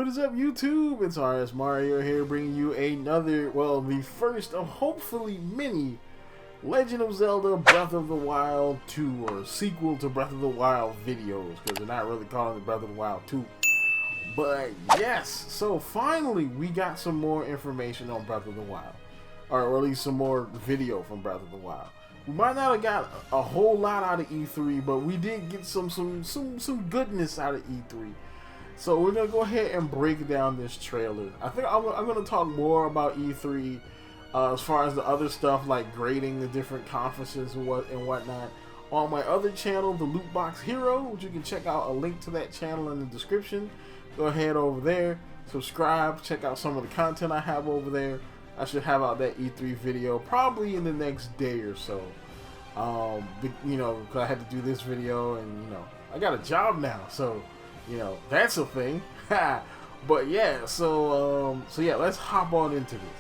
What is up, YouTube? It's RS Mario here, bringing you another, well, the first of hopefully many Legend of Zelda Breath of the Wild 2, or sequel to Breath of the Wild videos, because they're not really calling it Breath of the Wild 2. But yes, so finally we got some more information on Breath of the Wild, or at least some more video from Breath of the Wild. We might not have got a whole lot out of E3, but we did get some goodness out of E3. So we're gonna go ahead and break down this trailer. I think I'm gonna talk more about E3 as far as the other stuff, like grading the different conferences and whatnot, on my other channel, the Loot Box Hero, which you can check out. A link to that channel in the description. Go ahead over there, subscribe, check out some of the content I have over there. I should have out that E3 video probably in the next day or so. You know, because I had to do this video, and you know, I got a job now, so you know, that's a thing. But yeah, so yeah, let's hop on into this.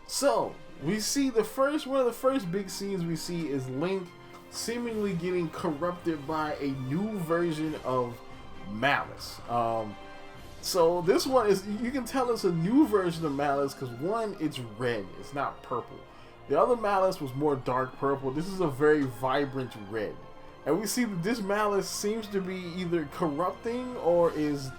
So we see one of the first big scenes we see is Link seemingly getting corrupted by a new version of Malice. So this one is, you can tell it's a new version of Malice because one, it's red, it's not purple. The other Malice was more dark purple. This is a very vibrant red. And we see that this Malice seems to be either corrupting or is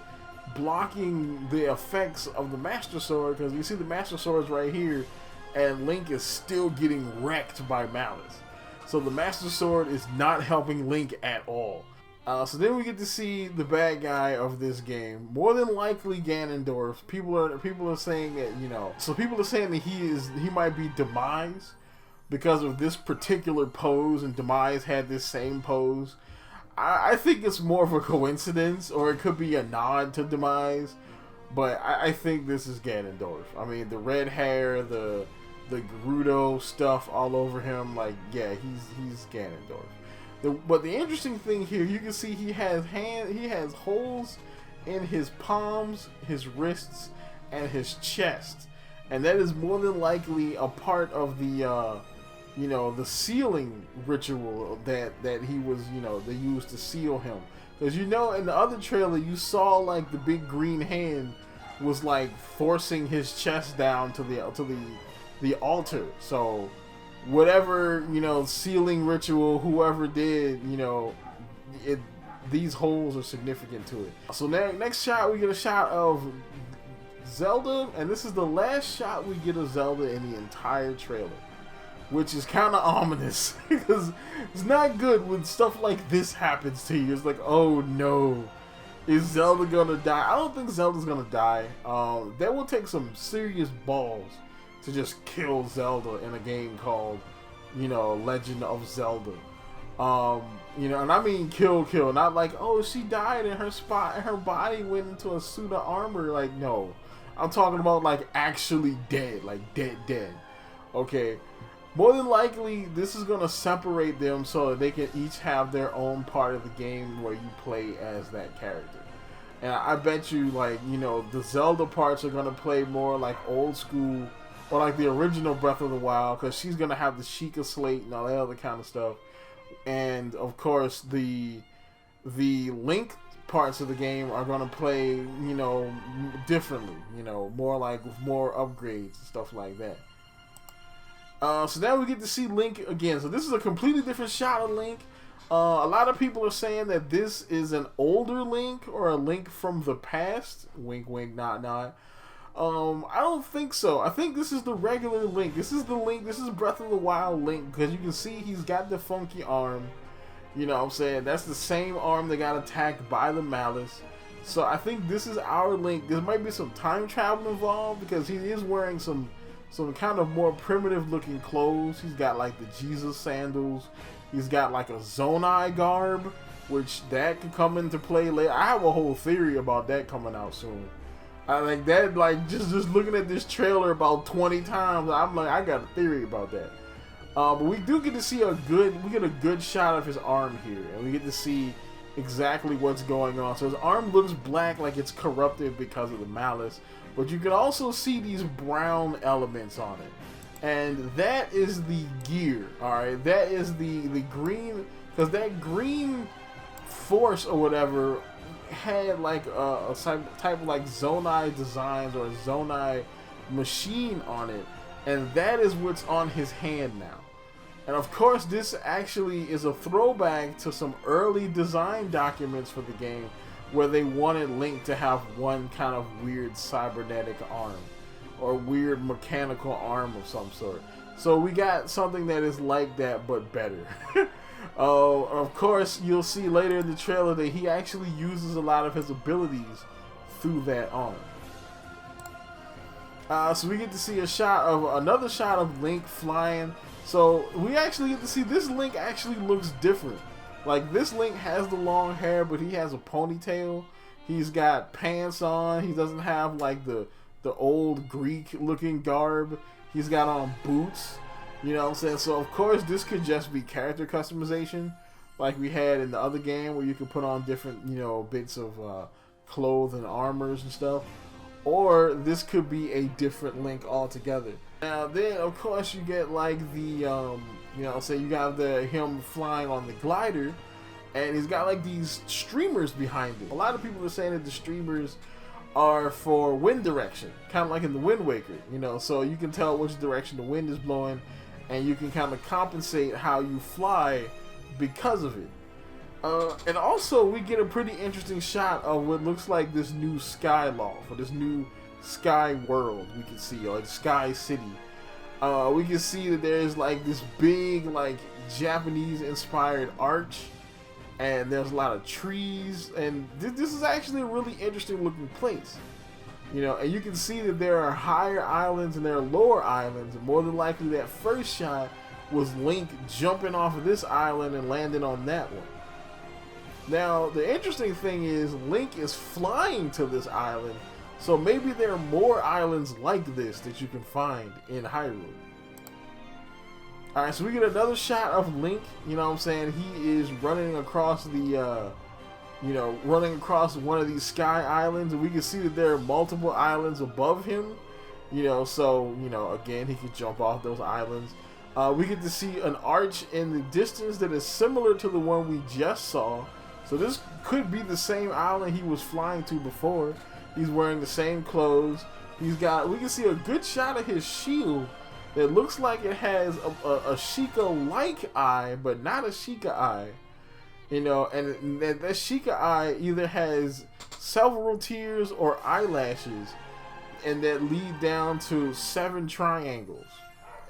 blocking the effects of the Master Sword, because you see the Master Sword's right here, and Link is still getting wrecked by Malice. So the Master Sword is not helping Link at all. So then we get to see the bad guy of this game, more than likely Ganondorf. People are saying that, you know, so people are saying that he might be Demise, because of this particular pose, and Demise had this same pose. I think it's more of a coincidence, or it could be a nod to Demise, but I think this is Ganondorf. I mean, the red hair, the Gerudo stuff all over him, like, yeah, he's Ganondorf. But the interesting thing here, you can see he has holes in his palms, his wrists, and his chest, and that is more than likely a part of the you know, the sealing ritual that he was, you know, they used to seal him. Because, you know, in the other trailer you saw like the big green hand was like forcing his chest down to the altar. So whatever, you know, sealing ritual whoever did, you know, these holes are significant to it. So next shot, we get a shot of Zelda, and this is the last shot we get of Zelda in the entire trailer, which is kind of ominous because it's not good when stuff like this happens to you. It's like, oh no, is Zelda gonna die? I don't think Zelda's gonna die. That will take some serious balls to just kill Zelda in a game called, you know, Legend of Zelda. You know, and I mean kill, not like, oh, she died and her body went into a suit of armor. Like, no, I'm talking about like actually dead, like dead. Okay. More than likely, this is going to separate them so that they can each have their own part of the game where you play as that character. And I bet you, like, you know, the Zelda parts are going to play more like old school, or like the original Breath of the Wild, because she's going to have the Sheikah Slate and all that other kind of stuff. And, of course, the Link parts of the game are going to play, you know, differently. You know, more like with more upgrades and stuff like that. So now we get to see Link again. So this is a completely different shot of Link. A lot of people are saying that this is an older Link or a Link from the past. Wink, wink, nod, nod. I don't think so. I think this is the regular Link. This is the Link. This is Breath of the Wild Link, because you can see he's got the funky arm. You know what I'm saying? That's the same arm that got attacked by the Malice. So I think this is our Link. There might be some time travel involved, because he is wearing some kind of more primitive looking clothes. He's got like the Jesus sandals. He's got like a Zonai garb, which that could come into play later. I have a whole theory about that coming out soon. I like that, like just looking at this trailer about 20 times, I'm like, I got a theory about that. But we do get to see a good shot of his arm here, and we get to see exactly what's going on. So his arm looks black, like it's corrupted because of the Malice. But you can also see these brown elements on it. And that is the gear, alright? That is the green, because that green force or whatever had like a type of like Zonai designs or a Zonai machine on it, and that is what's on his hand now. And of course, this actually is a throwback to some early design documents for the game where they wanted Link to have one kind of weird cybernetic arm or weird mechanical arm of some sort. So we got something that is like that but better. Of course, you'll see later in the trailer that he actually uses a lot of his abilities through that arm. So we get to see another shot of Link flying. So we actually get to see this Link actually looks different. Like, this Link has the long hair, but he has a ponytail. He's got pants on. He doesn't have like the old Greek looking garb. He's got on boots. You know what I'm saying? So of course this could just be character customization like we had in the other game where you could put on different, you know, bits of clothes and armors and stuff. Or this could be a different Link altogether. Now then, of course, you get like the, you know, say you got him flying on the glider, and he's got like these streamers behind it. A lot of people are saying that the streamers are for wind direction, kind of like in the Wind Waker, you know, so you can tell which direction the wind is blowing, and you can kind of compensate how you fly because of it. And also, we get a pretty interesting shot of what looks like this new sky loft, or this new sky world we can see, or sky city. We can see that there's like this big, like, Japanese-inspired arch, and there's a lot of trees, and this is actually a really interesting-looking place. You know, and you can see that there are higher islands and there are lower islands, and more than likely that first shot was Link jumping off of this island and landing on that one. Now, the interesting thing is Link is flying to this island, so maybe there are more islands like this that you can find in Hyrule. Alright, so we get another shot of Link, you know what I'm saying? He is running across the, you know, running across one of these sky islands, and we can see that there are multiple islands above him, you know, so, you know, again, he can jump off those islands. We get to see an arch in the distance that is similar to the one we just saw. So this could be the same island he was flying to before. He's wearing the same clothes. We can see a good shot of his shield that looks like it has a Sheikah-like eye, but not a Sheikah eye. You know, and that Sheikah eye either has several tears or eyelashes, and that lead down to 7 triangles.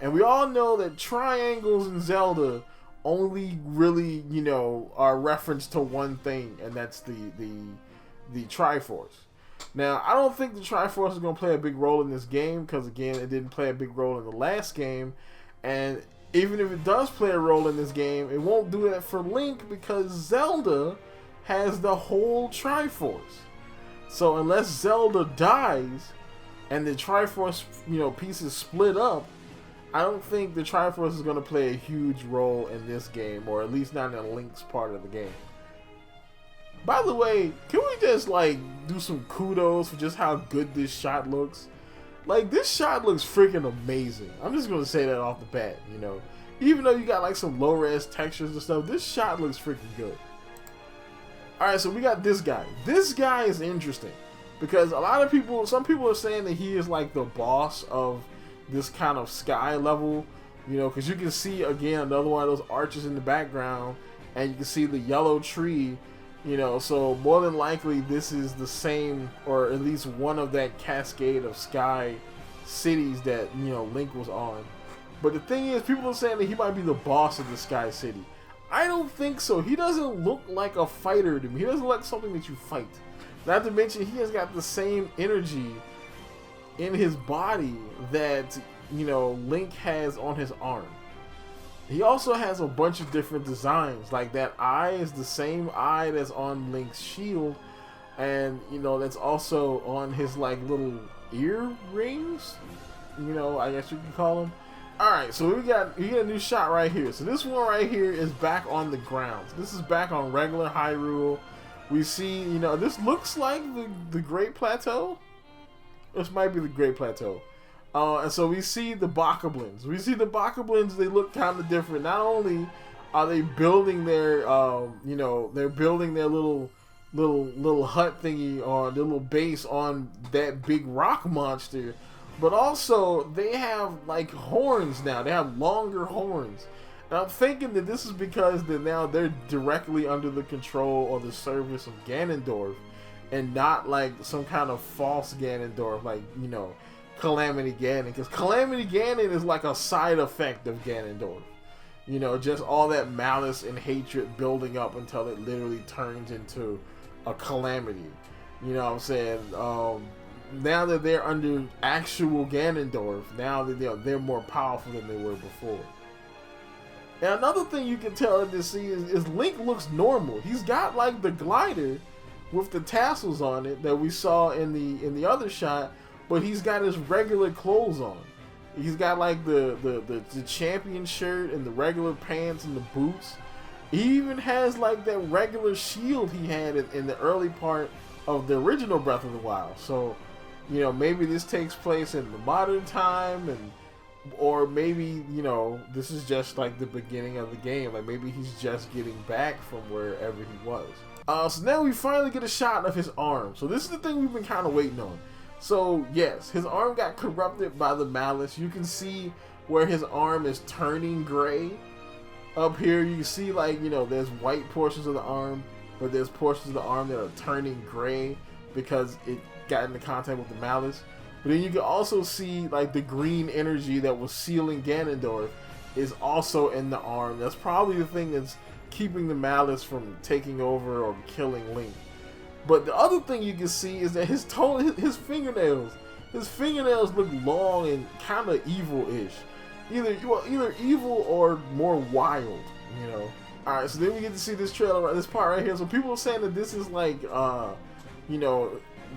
And we all know that triangles in Zelda only really, you know, are reference to one thing, and that's the Triforce. Now, I don't think the Triforce is going to play a big role in this game, because again, it didn't play a big role in the last game, and even if it does play a role in this game, it won't do that for Link, because Zelda has the whole Triforce. So unless Zelda dies and the Triforce, you know, pieces split up, I don't think the Triforce is going to play a huge role in this game, or at least not in Link's part of the game. By the way, can we just, like, do some kudos for just how good this shot looks? Like, this shot looks freaking amazing. I'm just going to say that off the bat, you know. Even though you got, like, some low-res textures and stuff, this shot looks freaking good. Alright, so we got this guy. This guy is interesting, because some people are saying that he is, like, the boss of this kind of sky level, you know, because you can see, again, another one of those arches in the background, and you can see the yellow tree, you know, so more than likely this is the same, or at least one of that cascade of sky cities that, you know, Link was on. But the thing is, people are saying that he might be the boss of the sky city. I don't think so. He doesn't look like a fighter to me. He doesn't look like something that you fight. Not to mention, he has got the same energy in his body that, you know, Link has on his arm. He also has a bunch of different designs. Like, that eye is the same eye that's on Link's shield, and, you know, that's also on his, like, little earrings, you know, I guess you can call them. Alright, so you get a new shot right here. So this one right here is back on the ground. So this is back on regular Hyrule. We see, you know, this looks like the Great Plateau. This might be the Great Plateau. And so we see the Bokoblins. We see the Bokoblins, they look kind of different. Not only are they building their, you know, they're building their little, little hut thingy or the little base on that big rock monster. But also they have like horns now. They have longer horns. And I'm thinking that this is because now they're directly under the control or the service of Ganondorf, and not like some kind of false Ganondorf, like, you know, Calamity Ganon. Because Calamity Ganon is like a side effect of Ganondorf. You know, just all that malice and hatred building up until it literally turns into a calamity. You know what I'm saying? Now that they're under actual Ganondorf, now that they're more powerful than they were before. And another thing you can tell in this scene is Link looks normal. He's got like the glider with the tassels on it that we saw in the other shot, but he's got his regular clothes on. He's got like the champion shirt and the regular pants and the boots. He even has like that regular shield he had in the early part of the original Breath of the Wild. So, you know, maybe this takes place in the modern time, or maybe, you know, this is just like the beginning of the game. Like maybe he's just getting back from wherever he was. So now we finally get a shot of his arm. So this is the thing we've been kind of waiting on. So yes, his arm got corrupted by the malice. You can see where his arm is turning gray. Up here you see, like, you know, there's white portions of the arm, but there's portions of the arm that are turning gray because it got into contact with the malice. But then you can also see like the green energy that was sealing Ganondorf is also in the arm. That's probably the thing that's keeping the malice from taking over or killing Link. But the other thing you can see is that his fingernails look long and kind of evil-ish. Either evil or more wild, you know. All right, so then we get to see this trailer, this part right here. So people are saying that this is like, you know,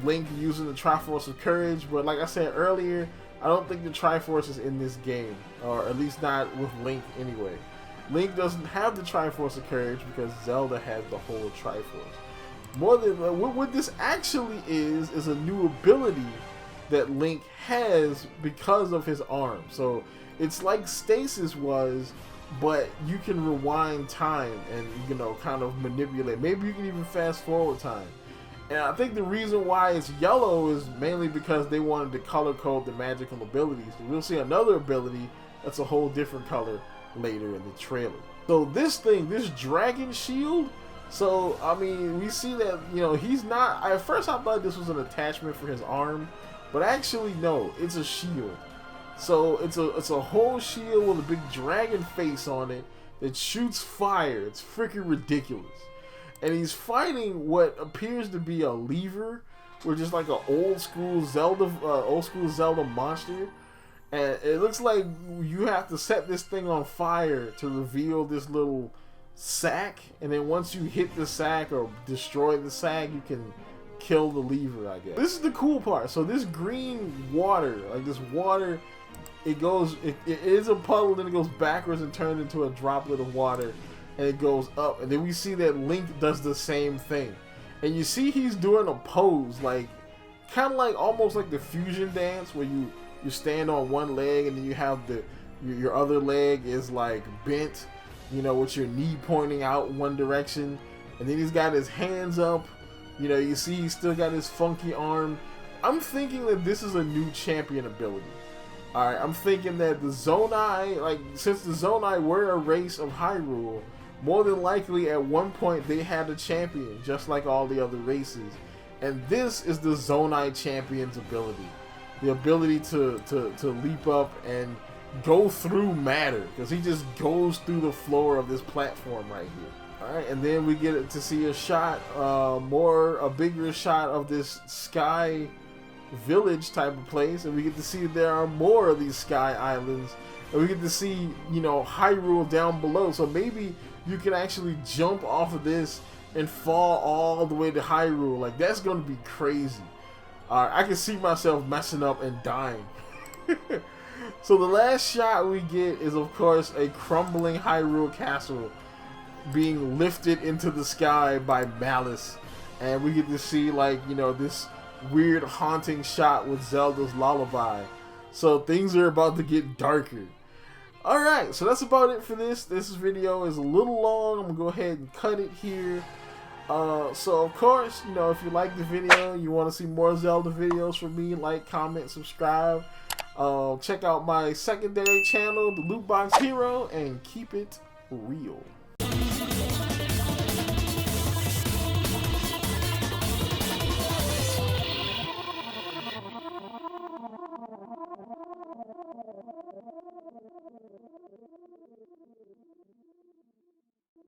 Link using the Triforce of Courage, but like I said earlier, I don't think the Triforce is in this game, or at least not with Link anyway. Link doesn't have the Triforce of Courage because Zelda has the whole Triforce. More than what this actually is a new ability that Link has because of his arm. So it's like Stasis was, but you can rewind time and, you know, kind of manipulate. Maybe you can even fast forward time. And I think the reason why it's yellow is mainly because they wanted to color code the magical abilities. So we'll see another ability that's a whole different color later in the trailer. So this thing, this dragon shield, so I mean, we see that, you know, he's not, at first I thought this was an attachment for his arm, but actually no, it's a shield. So it's a whole shield with a big dragon face on it that shoots fire. It's freaking ridiculous. And he's fighting what appears to be a lever, or just like an old school Zelda monster. And it looks like you have to set this thing on fire to reveal this little sack. And then once you hit the sack or destroy the sack, you can kill the lever, I guess. This is the cool part. So this green water, like this water, it is a puddle, then it goes backwards and turns into a droplet of water. And it goes up, and then we see that Link does the same thing, and you see he's doing a pose, like kind of like almost like the fusion dance, where you stand on one leg and then you have your other leg is like bent, you know, with your knee pointing out one direction, and then he's got his hands up, you know, you see he's still got his funky arm. I'm thinking that this is a new champion ability. Alright, I'm thinking that the Zonai, like, since the Zonai were a race of Hyrule, more than likely at one point they had a champion, just like all the other races. And this is the Zonai champion's ability. The ability to leap up and go through matter, because he just goes through the floor of this platform right here. Alright, and then we get to see a shot, a bigger shot of this sky village type of place, and we get to see that there are more of these sky islands, and we get to see, you know, Hyrule down below. So maybe you can actually jump off of this and fall all the way to Hyrule. Like, that's gonna be crazy. I can see myself messing up and dying. So the last shot we get is, of course, a crumbling Hyrule castle being lifted into the sky by Malice, and we get to see, like, you know, this weird haunting shot with Zelda's lullaby. So things are about to get darker. Alright, so that's about it for this. This video is a little long. I'm gonna go ahead and cut it here. So of course, you know, if you like the video, you want to see more Zelda videos from me, like, comment, subscribe. Check out my secondary channel, the Loot Box Hero, and keep it real.